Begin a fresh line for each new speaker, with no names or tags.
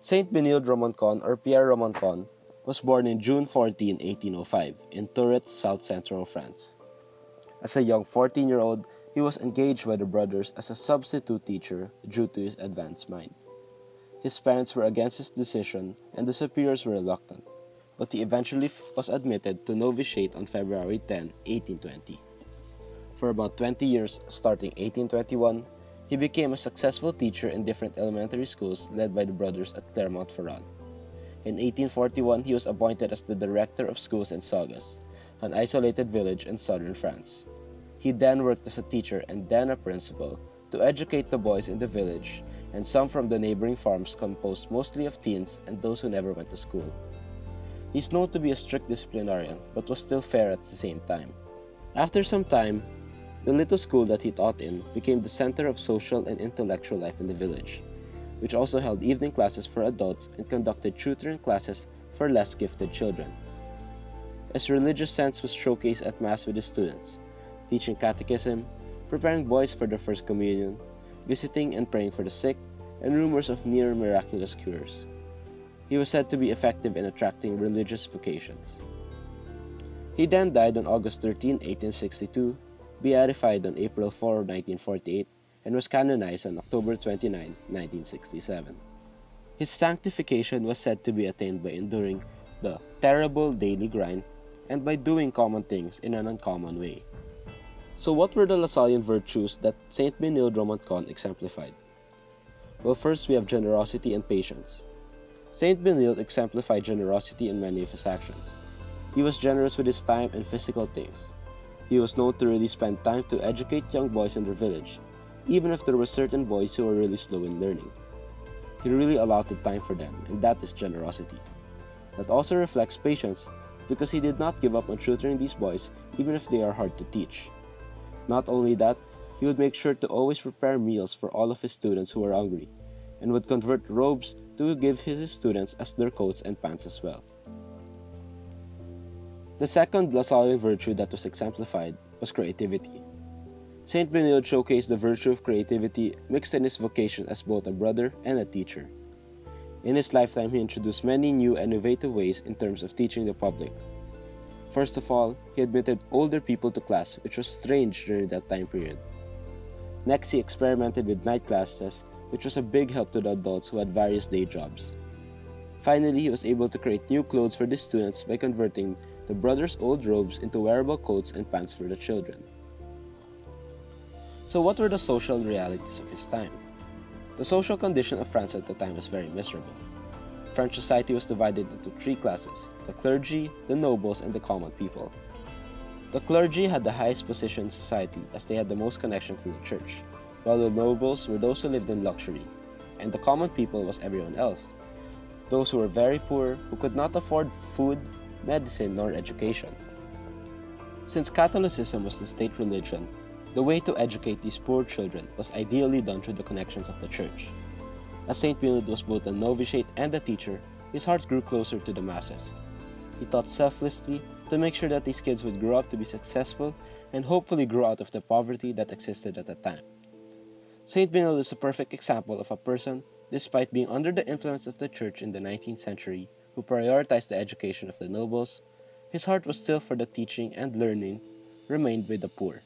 Saint Benilde Romancon or Pierre Romancon was born in June 14, 1805 in Tourette, south-central France. As a young 14-year-old, he was engaged by the brothers as a substitute teacher due to his advanced mind. His parents were against his decision and the superiors were reluctant, but he eventually was admitted to novitiate on February 10, 1820. For about 20 years, starting 1821, he became a successful teacher in different elementary schools led by the brothers at Clermont-Ferrand. In 1841, he was appointed as the director of schools in Saugus, an isolated village in southern France. He then worked as a teacher and then a principal to educate the boys in the village, and some from the neighboring farms composed mostly of teens and those who never went to school. He's known to be a strict disciplinarian, but was still fair at the same time. After some time, the little school that he taught in became the center of social and intellectual life in the village, which also held evening classes for adults and conducted tutoring classes for less gifted children. His religious sense was showcased at Mass with his students, teaching catechism, preparing boys for their first communion, visiting and praying for the sick, and rumors of near miraculous cures. He was said to be effective in attracting religious vocations. He then died on August 13, 1862, beatified on April 4, 1948, and was canonized on October 29, 1967. His sanctification was said to be attained by enduring the terrible daily grind and by doing common things in an uncommon way. So what were the Lasallian virtues that Saint Benilde Romancon exemplified? Well, first we have generosity and patience. Saint Benilde exemplified generosity in many of his actions. He was generous with his time and physical things. He was known to really spend time to educate young boys in their village, even if there were certain boys who were really slow in learning. He really allotted time for them, and that is generosity. That also reflects patience, because he did not give up on tutoring these boys even if they are hard to teach. Not only that, he would make sure to always prepare meals for all of his students who were hungry, and would convert robes to give his students as their coats and pants as well. The second Lasallian virtue that was exemplified was creativity. Saint Benilde showcased the virtue of creativity mixed in his vocation as both a brother and a teacher. In his lifetime, he introduced many new and innovative ways in terms of teaching the public. First of all, he admitted older people to class, which was strange during that time period. Next, he experimented with night classes, which was a big help to the adults who had various day jobs. Finally, he was able to create new clothes for the students by converting the brothers' old robes into wearable coats and pants for the children. So what were the social realities of his time? The social condition of France at the time was very miserable. French society was divided into three classes: the clergy, the nobles, and the common people. The clergy had the highest position in society as they had the most connections in the church, while the nobles were those who lived in luxury, and the common people was everyone else, those who were very poor, who could not afford food, medicine, nor education. Since Catholicism was the state religion, the way to educate these poor children was ideally done through the connections of the church. As Saint Benilde was both a novitiate and a teacher, his heart grew closer to the masses. He taught selflessly to make sure that these kids would grow up to be successful and hopefully grow out of the poverty that existed at the time. Saint Benilde is a perfect example of a person, despite being under the influence of the church in the 19th century, who prioritized the education of the nobles. His heart was still for the teaching and learning remained with the poor.